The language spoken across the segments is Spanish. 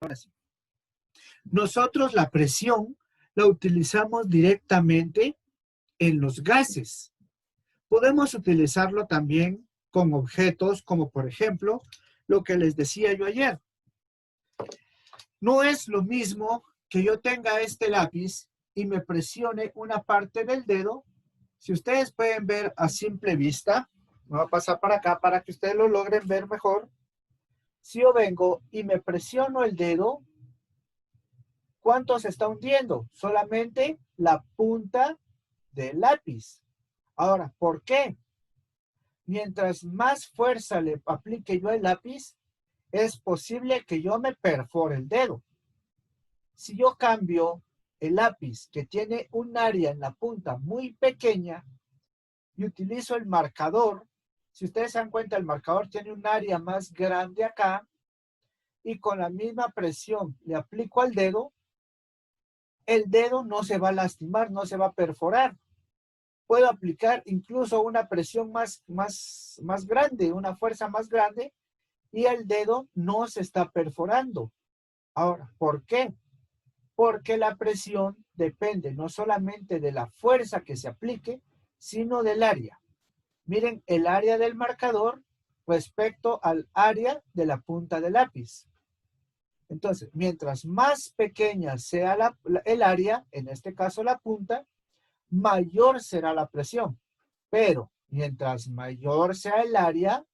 Ahora sí. Nosotros la presión la utilizamos directamente en los gases. Podemos utilizarlo también con objetos como, por ejemplo, lo que les decía yo ayer. No es lo mismo que yo tenga este lápiz y me presione una parte del dedo. Si ustedes pueden ver a simple vista, me voy a pasar para acá para que ustedes lo logren ver mejor. Si yo vengo y me presiono el dedo, ¿cuánto se está hundiendo? Solamente la punta del lápiz. Ahora, ¿por qué? Mientras más fuerza le aplique yo al lápiz, es posible que yo me perfore el dedo. Si yo cambio el lápiz que tiene un área en la punta muy pequeña y utilizo el marcador, si ustedes se dan cuenta, el marcador tiene un área más grande acá y con la misma presión le aplico al dedo, el dedo no se va a lastimar, no se va a perforar. Puedo aplicar incluso una presión más grande, una fuerza más grande, y el dedo no se está perforando. Ahora, ¿por qué? Porque la presión depende no solamente de la fuerza que se aplique, sino del área. Miren el área del marcador respecto al área de la punta del lápiz. Entonces, mientras más pequeña sea el área, en este caso la punta, mayor será la presión. Pero mientras mayor sea el área,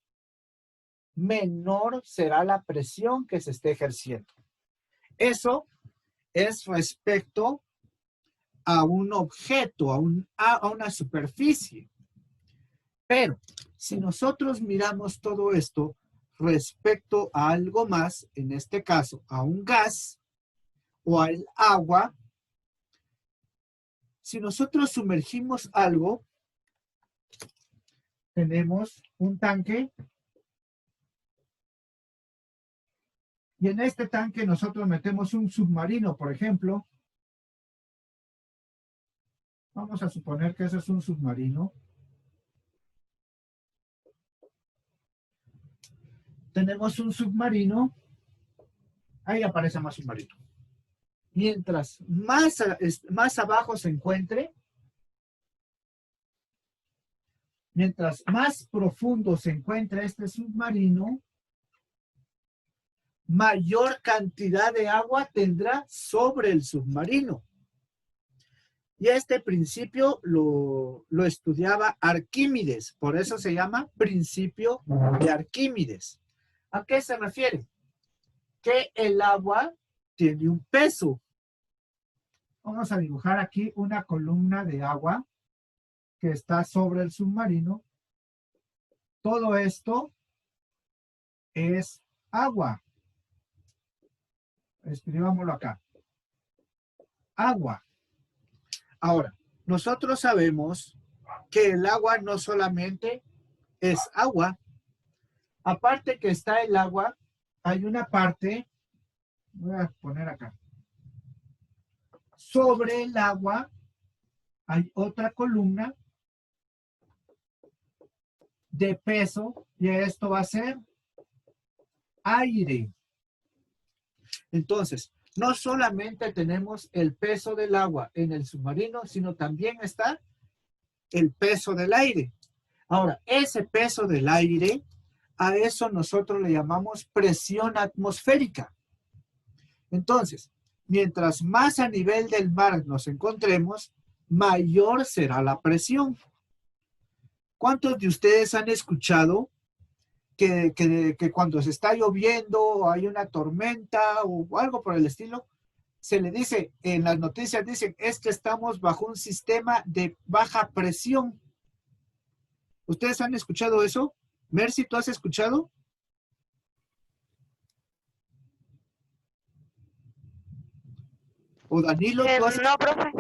menor será la presión que se esté ejerciendo. Eso es respecto a un objeto, a una superficie. Pero si nosotros miramos todo esto respecto a algo más, en este caso a un gas o al agua, si nosotros sumergimos algo, tenemos un tanque y en este tanque nosotros metemos un submarino, por ejemplo. Vamos a suponer que ese es un submarino. Tenemos un submarino. Ahí aparece más submarino. Mientras más abajo se encuentre, mientras más profundo se encuentre este submarino, mayor cantidad de agua tendrá sobre el submarino. Y este principio lo estudiaba Arquímedes, por eso se llama principio de Arquímedes. ¿A qué se refiere? Que el agua tiene un peso. Vamos a dibujar aquí una columna de agua que está sobre el submarino. Todo esto es agua. Escribámoslo acá. Agua. Ahora, nosotros sabemos que el agua no solamente es agua. Aparte que está el agua, hay una parte, voy a poner acá. Sobre el agua hay otra columna de peso y esto va a ser aire. Entonces, no solamente tenemos el peso del agua en el submarino, sino también está el peso del aire. Ahora, ese peso del aire, a eso nosotros le llamamos presión atmosférica. Entonces, mientras más a nivel del mar nos encontremos, mayor será la presión. ¿Cuántos de ustedes han escuchado que cuando se está lloviendo o hay una tormenta o algo por el estilo, se le dice, en las noticias dicen, es que estamos bajo un sistema de baja presión? ¿Ustedes han escuchado eso? Mercy, ¿tú has escuchado? O Danilo, ¿tú has No, profe.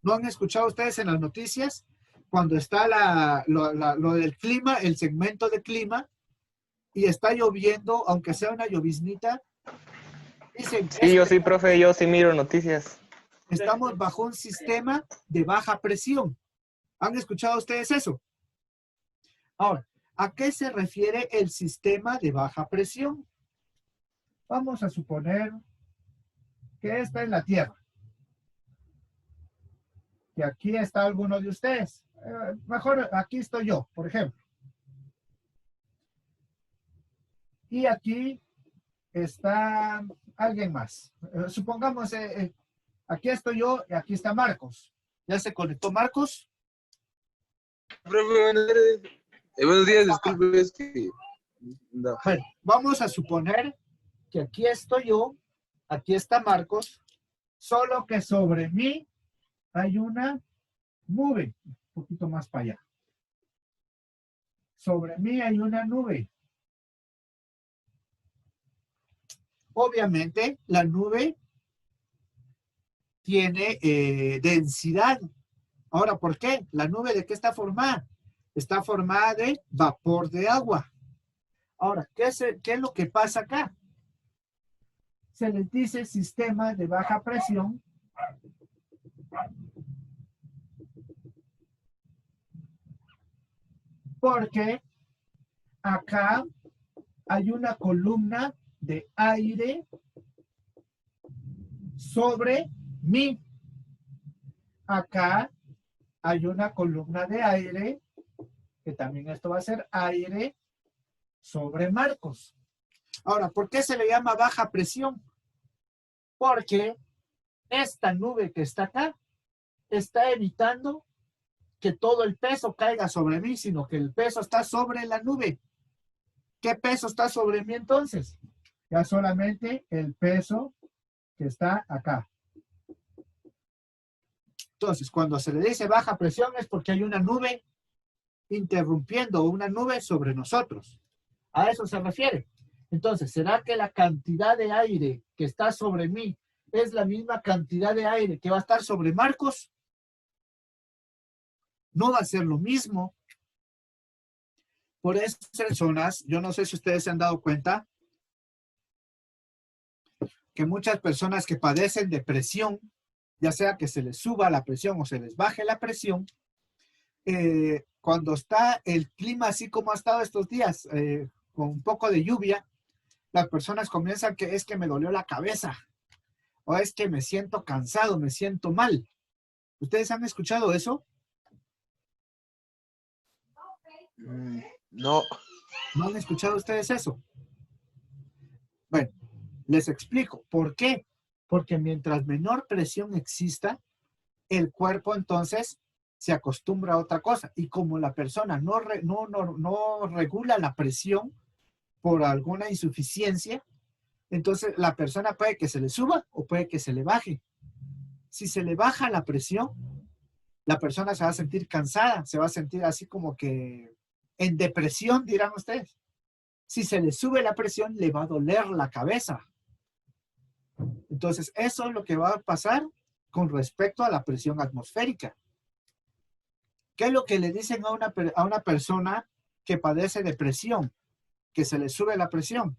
¿No han escuchado ustedes en las noticias cuando está lo del clima, el segmento de clima, y está lloviendo, aunque sea una lloviznita? Dicen, Sí, yo sí, profe, yo sí miro noticias. estamos bajo un sistema de baja presión. ¿Han escuchado ustedes eso? Ahora, ¿a qué se refiere el sistema de baja presión? Vamos a suponer que esta es la Tierra. Y aquí está alguno de ustedes. Mejor aquí estoy yo, por ejemplo. Y aquí está alguien más. Supongamos, aquí estoy yo y aquí está Marcos. ¿Ya se conectó Marcos? Profe, buenos días, disculpe, es que... No. Bueno, vamos a suponer que aquí estoy yo, aquí está Marcos, solo que sobre mí hay una nube, un poquito más para allá. Sobre mí hay una nube. Obviamente, la nube tiene densidad. Ahora, ¿por qué? ¿La nube de qué está formada? Está formada de vapor de agua. Ahora, ¿qué es lo que pasa acá? Se les dice sistema de baja presión. Porque acá hay una columna de aire sobre mí. Acá hay una columna de aire, que también esto va a ser aire sobre Marcos. Ahora, ¿por qué se le llama baja presión? Porque esta nube que está acá está evitando que todo el peso caiga sobre mí, sino que el peso está sobre la nube. ¿Qué peso está sobre mí entonces? Ya solamente el peso que está acá. Entonces, cuando se le dice baja presión es porque hay una nube interrumpiendo, una nube sobre nosotros. A eso se refiere. Entonces, ¿será que la cantidad de aire que está sobre mí es la misma cantidad de aire que va a estar sobre Marcos? No va a ser lo mismo. Por eso, personas, yo no sé si ustedes se han dado cuenta, que muchas personas que padecen de presión, ya sea que se les suba la presión o se les baje la presión, cuando está el clima así como ha estado estos días, con un poco de lluvia, las personas comienzan que es que me dolió la cabeza, o es que me siento cansado, me siento mal. ¿Ustedes han escuchado eso? No. ¿No han escuchado ustedes eso? Bueno, les explico. ¿Por qué? Porque mientras menor presión exista, el cuerpo entonces se acostumbra a otra cosa. Y como la persona no regula la presión por alguna insuficiencia, entonces la persona puede que se le suba o puede que se le baje. Si se le baja la presión, la persona se va a sentir cansada, se va a sentir así como que en depresión, dirán ustedes. Si se le sube la presión, le va a doler la cabeza. Entonces, eso es lo que va a pasar con respecto a la presión atmosférica. ¿Qué es lo que le dicen a una persona que padece de presión, que se le sube la presión?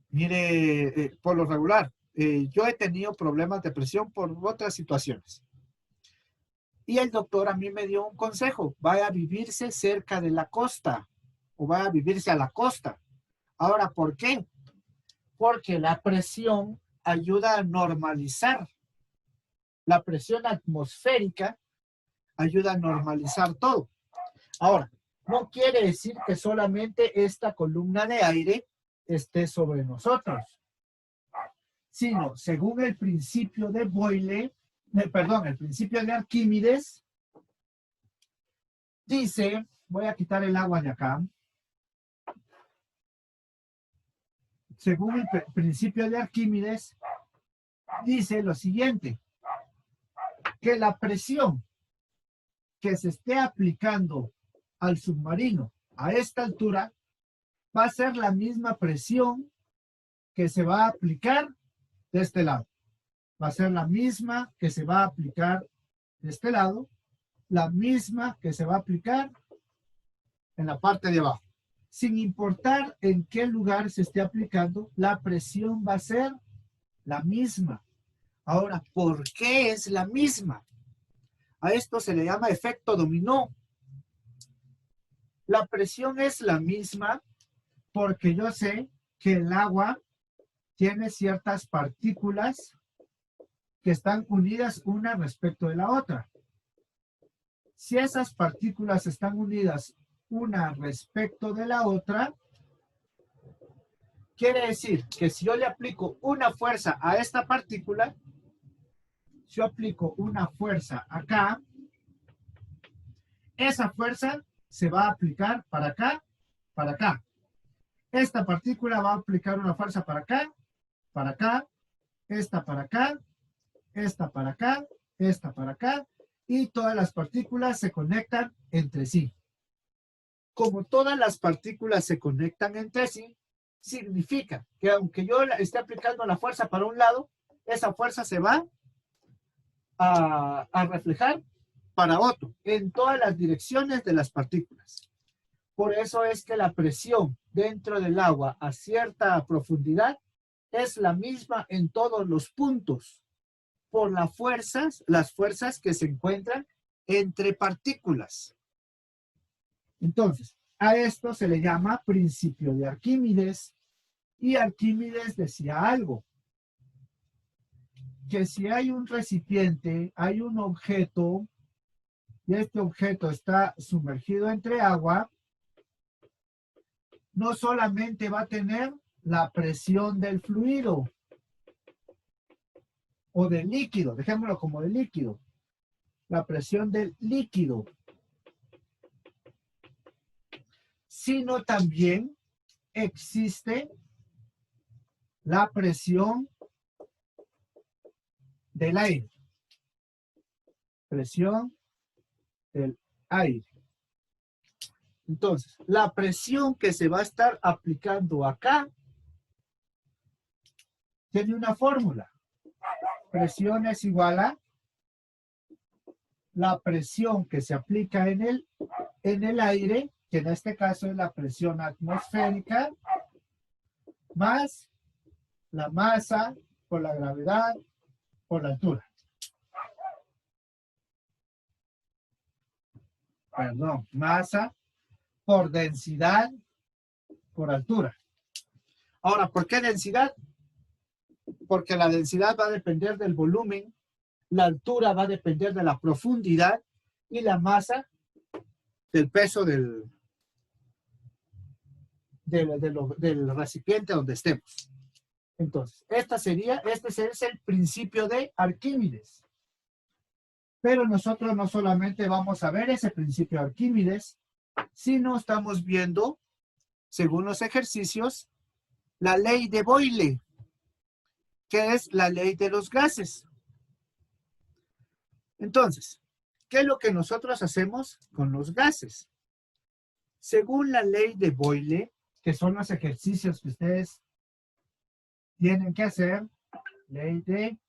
Mire, por lo regular, yo he tenido problemas de presión por otras situaciones. Y el doctor a mí me dio un consejo, vaya a vivirse cerca de la costa o vaya a vivirse a la costa. Ahora, ¿por qué? Porque la presión ayuda a normalizar. La presión atmosférica ayuda a normalizar todo. Ahora, no quiere decir que solamente esta columna de aire esté sobre nosotros, sino según el principio de Boyle, el principio de Arquímedes, dice, voy a quitar el agua de acá, según el principio de Arquímedes, dice lo siguiente, que la presión que se esté aplicando al submarino a esta altura va a ser la misma presión que se va a aplicar de este lado. Va a ser la misma que se va a aplicar de este lado, la misma que se va a aplicar en la parte de abajo. Sin importar en qué lugar se esté aplicando, la presión va a ser la misma. Ahora, ¿por qué es la misma? A esto se le llama efecto dominó. La presión es la misma porque yo sé que el agua tiene ciertas partículas que están unidas una respecto de la otra. Si esas partículas están unidas una respecto de la otra, quiere decir que si yo le aplico una fuerza a esta partícula, si yo aplico una fuerza acá, esa fuerza se va a aplicar para acá, para acá. Esta partícula va a aplicar una fuerza para acá, esta para acá, esta para acá, esta para acá, y todas las partículas se conectan entre sí. Como todas las partículas se conectan entre sí, significa que aunque yo esté aplicando la fuerza para un lado, esa fuerza se va a reflejar para otro, en todas las direcciones de las partículas. Por eso es que la presión dentro del agua a cierta profundidad es la misma en todos los puntos, por las fuerzas que se encuentran entre partículas. Entonces, a esto se le llama principio de Arquímedes, y Arquímedes decía algo, que si hay un recipiente, hay un objeto, y este objeto está sumergido entre agua, no solamente va a tener la presión del fluido o del líquido, dejémoslo como de líquido, la presión del líquido, sino también existe la presión del aire. Presión del aire. Entonces, la presión que se va a estar aplicando acá tiene una fórmula. Presión es igual a la presión que se aplica en el aire, que en este caso es la presión atmosférica, más la masa por la gravedad por la altura. Perdón, masa por densidad por altura. Ahora, ¿por qué densidad? Porque la densidad va a depender del volumen, la altura va a depender de la profundidad y la masa del peso del recipiente donde estemos. Entonces, este es el principio de Arquímedes. Pero nosotros no solamente vamos a ver ese principio de Arquímedes, sino estamos viendo, según los ejercicios, la ley de Boyle, que es la ley de los gases. Entonces, ¿qué es lo que nosotros hacemos con los gases? Según la ley de Boyle, que son los ejercicios que ustedes tienen que hacer, ley de,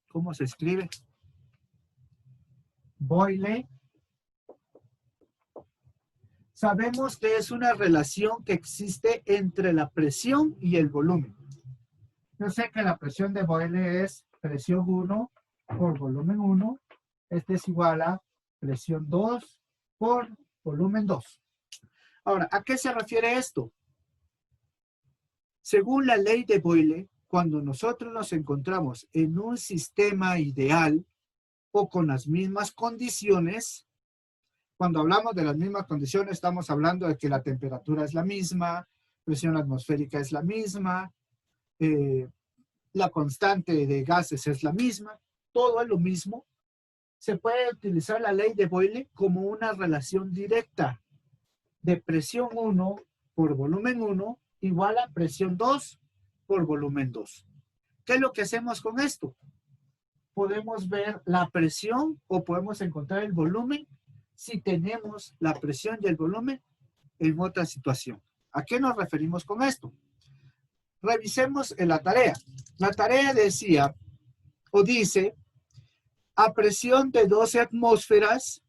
¿cómo se escribe? Boyle. Sabemos que es una relación que existe entre la presión y el volumen. Yo sé que la presión de Boyle es presión 1 por volumen 1. Este es igual a presión 2 por volumen 2. Ahora, ¿a qué se refiere esto? Según la ley de Boyle, cuando nosotros nos encontramos en un sistema ideal o con las mismas condiciones, cuando hablamos de las mismas condiciones, estamos hablando de que la temperatura es la misma, presión atmosférica es la misma, la constante de gases es la misma, todo es lo mismo. Se puede utilizar la ley de Boyle como una relación directa de presión 1 por volumen 1 igual a presión 2 por volumen 2. ¿Qué es lo que hacemos con esto? Podemos ver la presión o podemos encontrar el volumen si tenemos la presión y el volumen en otra situación. ¿A qué nos referimos con esto? Revisemos en la tarea. La tarea decía o dice, a presión de 12 atmósferas,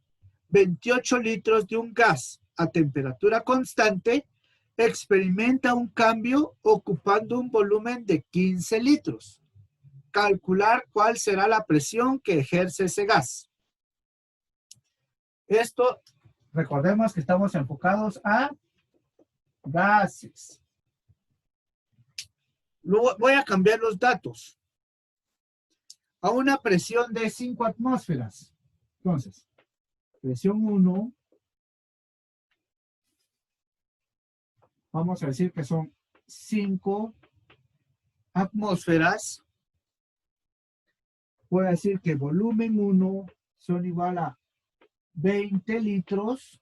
28 litros de un gas a temperatura constante experimenta un cambio ocupando un volumen de 15 litros. Calcular cuál será la presión que ejerce ese gas. Esto, recordemos que estamos enfocados a gases. Luego voy a cambiar los datos. a una presión de 5 atmósferas. Entonces, presión 1, vamos a decir que son 5 atmósferas. Voy a decir que volumen 1 son igual a 20 litros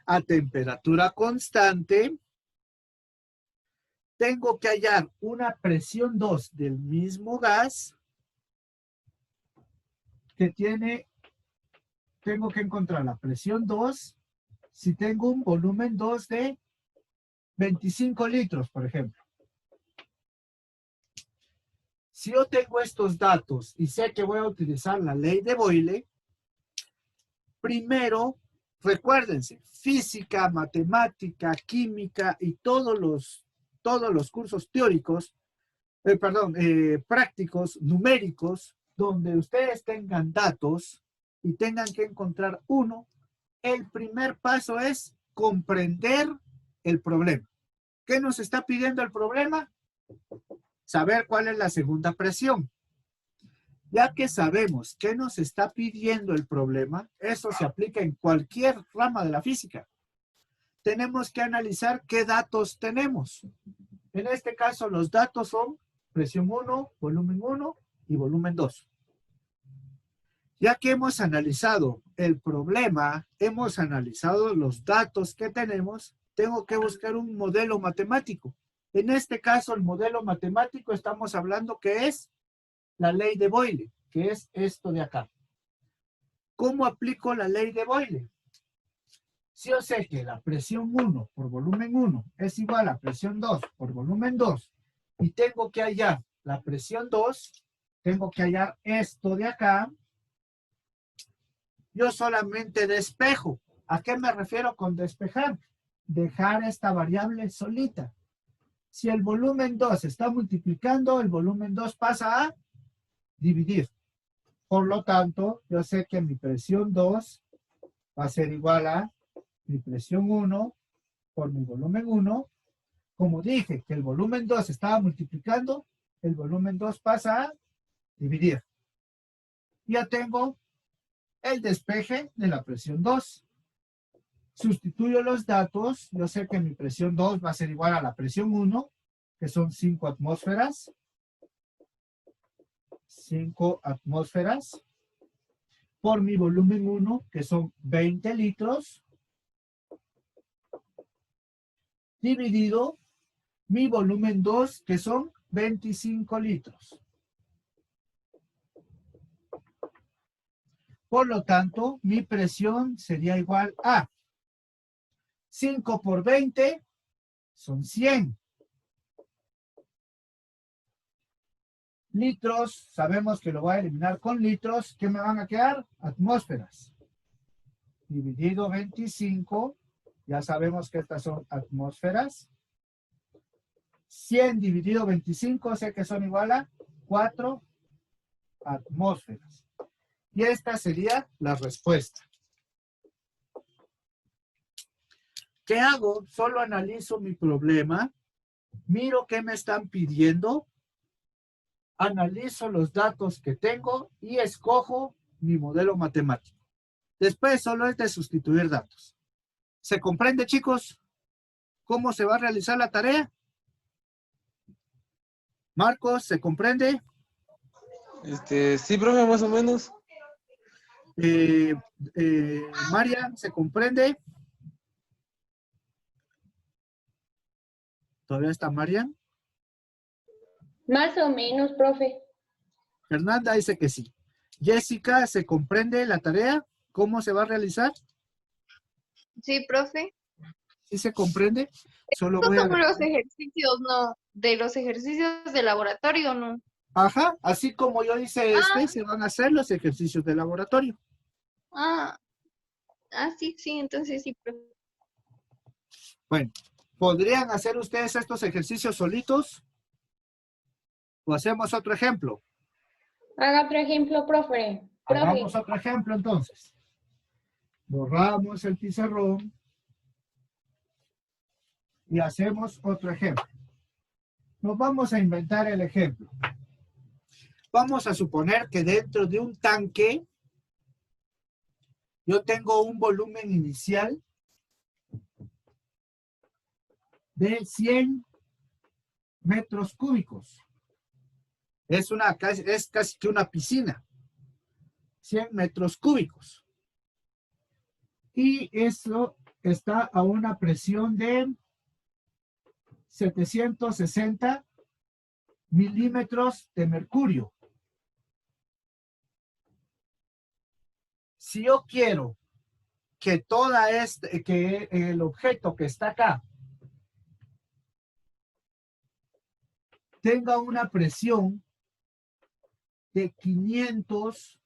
a temperatura constante. Tengo que hallar una presión 2 del mismo gas que tiene, tengo que encontrar la presión 2 si tengo un volumen 2 de 25 litros, por ejemplo. Si yo tengo estos datos y sé que voy a utilizar la ley de Boyle, primero, recuérdense, física, matemática, química y todos los cursos teóricos, prácticos, numéricos, donde ustedes tengan datos y tengan que encontrar uno, el primer paso es comprender el problema. ¿Qué nos está pidiendo el problema? Saber cuál es la segunda presión. Ya que sabemos qué nos está pidiendo el problema, eso se aplica en cualquier rama de la física. Tenemos que analizar qué datos tenemos. En este caso, los datos son presión 1, volumen 1 y volumen 2. Ya que hemos analizado el problema, hemos analizado los datos que tenemos, tengo que buscar un modelo matemático. En este caso, el modelo matemático estamos hablando que es la ley de Boyle, que es esto de acá. ¿Cómo aplico la ley de Boyle? Si yo sé que la presión 1 por volumen 1 es igual a presión 2 por volumen 2 y tengo que hallar la presión 2, tengo que hallar esto de acá, yo solamente despejo. ¿A qué me refiero con despejar? Dejar esta variable solita. Si el volumen 2 está multiplicando, el volumen 2 pasa a dividir. Por lo tanto, yo sé que mi presión 2 va a ser igual a mi presión 1 por mi volumen 1. Como dije que el volumen 2 estaba multiplicando, el volumen 2 pasa a dividir. Ya tengo el despeje de la presión 2. Sustituyo los datos. Yo sé que mi presión 2 va a ser igual a la presión 1, que son 5 atmósferas. 5 atmósferas por mi volumen 1, que son 20 litros, dividido mi volumen 2, que son 25 litros. Por lo tanto, mi presión sería igual a 5 por 20 son 100. Litros, sabemos que lo voy a eliminar con litros. ¿Qué me van a quedar? Atmósferas. Dividido 25, ya sabemos que estas son atmósferas. 100 dividido 25, sé que son igual a 4 atmósferas. Y esta sería la respuesta. ¿Qué hago? Solo analizo mi problema, miro qué me están pidiendo, analizo los datos que tengo y escojo mi modelo matemático. Después solo es de sustituir datos. ¿Se comprende, chicos, cómo se va a realizar la tarea? Marcos, ¿se comprende? Sí, profe, más o menos. Marian, ¿se comprende? ¿Todavía está Marian? Más o menos, profe. Fernanda dice que sí. Jessica, ¿se comprende la tarea? ¿Cómo se va a realizar? Sí, profe. ¿Sí se comprende? Solo Estos voy a... son los ejercicios, ¿no? De los ejercicios de laboratorio, ¿no? Ajá, así como yo hice se van a hacer los ejercicios de laboratorio. Sí, entonces sí, profe. Bueno, ¿podrían hacer ustedes estos ejercicios solitos? ¿O hacemos otro ejemplo? Haga otro ejemplo, profe. Hagamos otro ejemplo entonces. Borramos el pizarrón y hacemos otro ejemplo. Nos vamos a inventar el ejemplo. Vamos a suponer que dentro de un tanque yo tengo un volumen inicial de 100 metros cúbicos. Es casi que una piscina. 100 metros cúbicos. Y eso está a una presión de 760 milímetros de mercurio. Si yo quiero que que el objeto que está acá tenga una presión de 500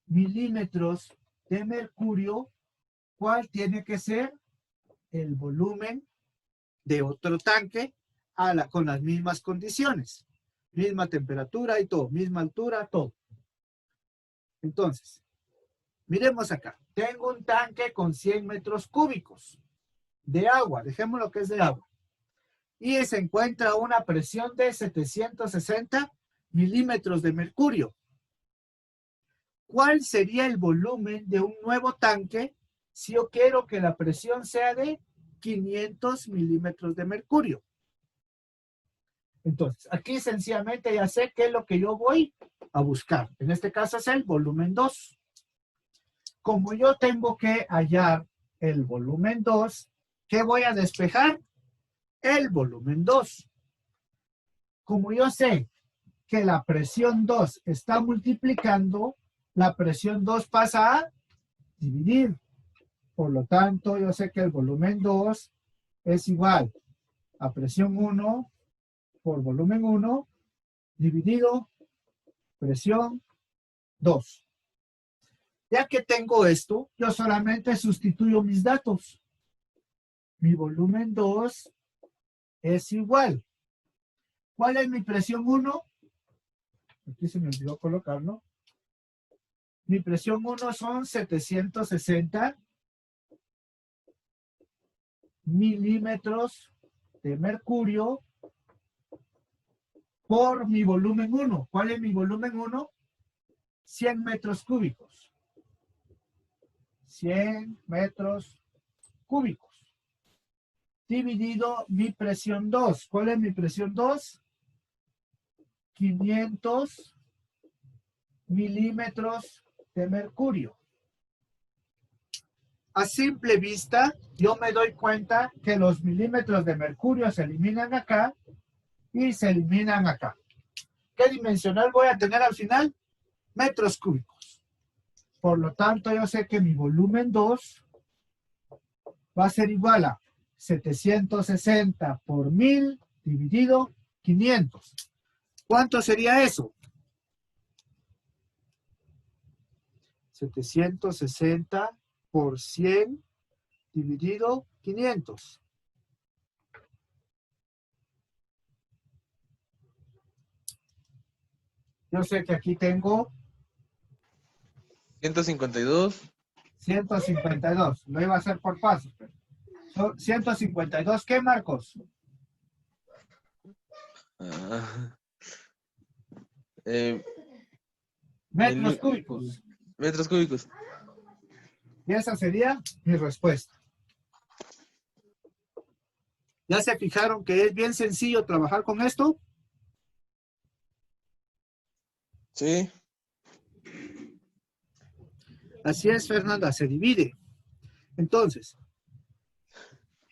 milímetros de mercurio, ¿cuál tiene que ser el volumen de otro tanque con las mismas condiciones? Misma temperatura y todo, misma altura, todo. Entonces, miremos acá. Tengo un tanque con 100 metros cúbicos de agua, dejémoslo que es de agua. Y se encuentra una presión de 760 milímetros de mercurio. ¿Cuál sería el volumen de un nuevo tanque si yo quiero que la presión sea de 500 milímetros de mercurio? Entonces, aquí sencillamente ya sé qué es lo que yo voy a buscar. En este caso es el volumen 2. Como yo tengo que hallar el volumen 2, ¿qué voy a despejar? El volumen 2. Como yo sé que la presión 2 está multiplicando, la presión 2 pasa a dividir. Por lo tanto, yo sé que el volumen 2 es igual a presión 1 por volumen 1 dividido presión 2. Ya que tengo esto, yo solamente sustituyo mis datos. Mi volumen 2 es igual. ¿Cuál es mi presión 1? Aquí se me olvidó colocarlo. Mi presión 1 son 760 milímetros de mercurio por mi volumen 1. ¿Cuál es mi volumen 1? 100 metros cúbicos. 100 metros cúbicos. Dividido mi presión 2. ¿Cuál es mi presión 2? 500 milímetros de mercurio. A simple vista, yo me doy cuenta que los milímetros de mercurio se eliminan acá y se eliminan acá. ¿Qué dimensional voy a tener al final? Metros cúbicos. Por lo tanto, yo sé que mi volumen 2 va a ser igual a 760 por 1000 dividido 500. ¿Cuánto sería eso? 760 por 100 dividido 500. Yo sé que aquí tengo 152. 152. Lo iba a hacer por pasos. Son 152. ¿Qué, Marcos? Metros cúbicos. Metros cúbicos. Y esa sería mi respuesta. ¿Ya se fijaron que es bien sencillo trabajar con esto? Sí. Así es, Fernanda, se divide. Entonces,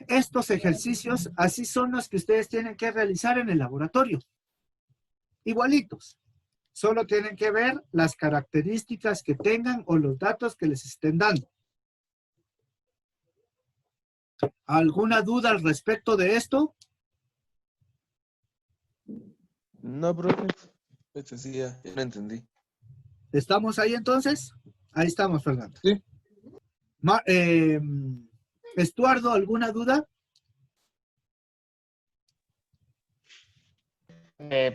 estos ejercicios así son los que ustedes tienen que realizar en el laboratorio. Igualitos. Solo tienen que ver las características que tengan o los datos que les estén dando. ¿Alguna duda al respecto de esto? No, profe. Pues sí, ya lo entendí. ¿Estamos ahí entonces? Ahí estamos, Fernanda. Sí. Estuardo, ¿alguna duda?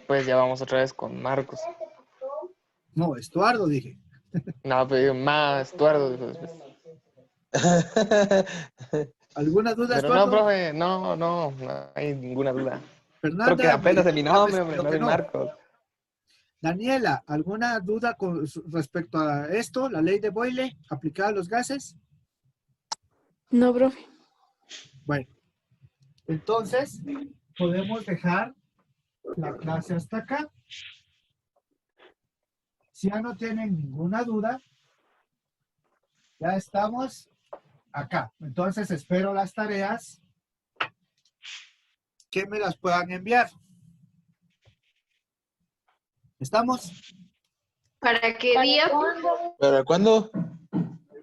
Pues ya vamos otra vez con Marcos. No, Estuardo, dije. No, pero más Estuardo dijo después. ¿Alguna duda, Pero no, Estuardo? profe, no hay ninguna duda. Fernanda. Porque apenas de mi nombre, respondió hombre, que no de no. Marcos. Daniela, ¿alguna duda respecto a esto, la ley de Boyle aplicada a los gases? No, profe. Bueno, entonces podemos dejar la clase hasta acá. Si ya no tienen ninguna duda, ya estamos acá. Entonces espero las tareas que me las puedan enviar. ¿Estamos? ¿Para qué día? ¿Para cuándo?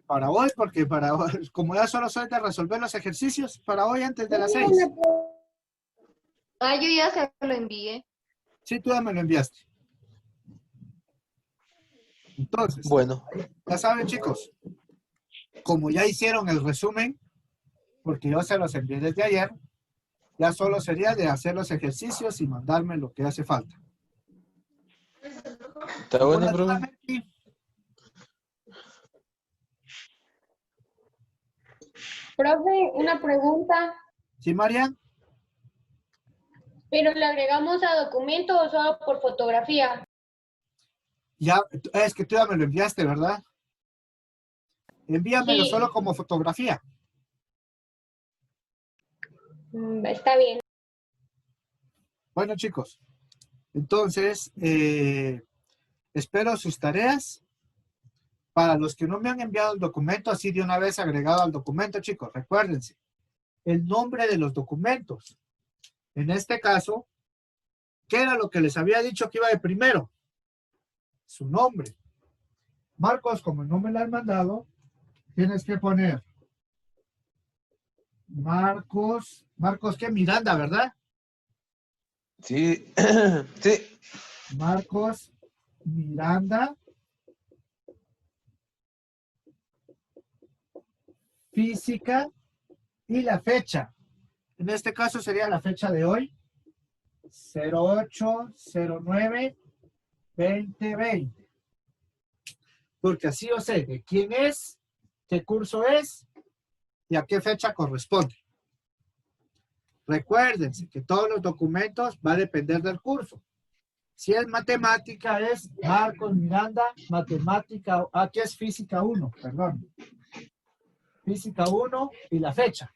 Para hoy, porque para hoy, como ya solo soy de resolver los ejercicios, para hoy antes de las 6. Ah, yo ya se lo envié. Sí, tú ya me lo enviaste. Entonces, Bueno, ya saben, chicos, como ya hicieron el resumen, porque yo se los envié desde ayer, ya solo sería de hacer los ejercicios y mandarme lo que hace falta. está bueno, ¿Alguna duda, profe. Meti? Profe, una pregunta. ¿Sí, Marian? ¿Pero le agregamos a documento o solo por fotografía? Ya, es que tú ya me lo enviaste, ¿verdad? Envíamelo Sí. solo como fotografía. Está bien. Bueno, chicos, entonces, espero sus tareas. Para los que no me han enviado el documento, así de una vez agregado al documento, chicos, recuérdense, el nombre de los documentos. En este caso, ¿qué era lo que les había dicho que iba de primero? Su nombre. Marcos, como no me lo han mandado, tienes que poner Marcos, ¿qué? Miranda, ¿verdad? Sí, sí. Marcos Miranda. Física y la fecha. En este caso sería la fecha de hoy. 08/09/2020. Porque así yo sé de quién es, qué curso es y a qué fecha corresponde. Recuérdense que todos los documentos va a depender del curso. Si es matemática, es Marcos Miranda, matemática, aquí es física 1, perdón. Física 1 y la fecha.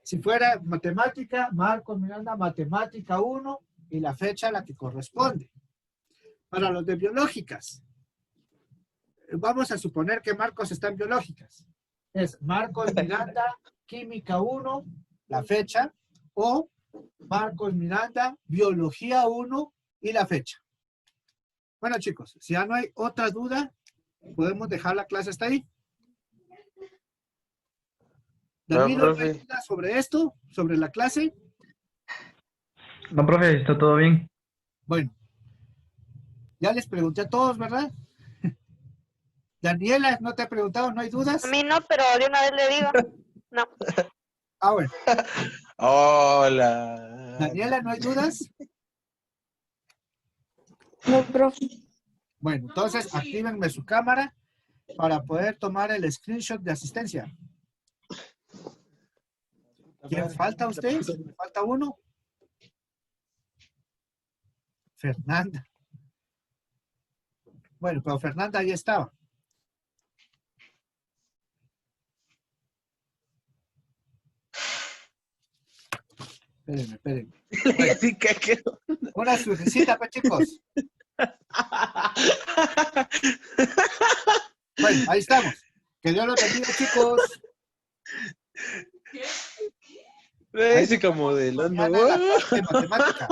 Si fuera matemática, Marcos Miranda, matemática 1 y la fecha a la que corresponde. Para los de biológicas, vamos a suponer que Marcos está en biológicas. Es Marcos Miranda, química 1, la fecha, o Marcos Miranda, biología 1 y la fecha. Bueno, chicos, si ya no hay otra duda, podemos dejar la clase hasta ahí. David, ¿no hay duda sobre esto? ¿Sobre la clase? No, profe, está todo bien. Bueno, ya les pregunté a todos, ¿verdad? Daniela, ¿no te he preguntado? ¿No hay dudas? A mí no, pero de una vez le digo. No. Ah, bueno. Hola. Daniela, ¿no hay dudas? No, profe. Bueno, entonces actívenme su cámara para poder tomar el screenshot de asistencia. ¿Quién falta ustedes? ¿Falta uno? Fernanda. Bueno, pero Fernanda ahí estaba. Espérenme. Una sugesita, pues, chicos. Bueno, ahí estamos. Que Dios los bendiga, chicos. Física modelando. Mañana la clase de matemática.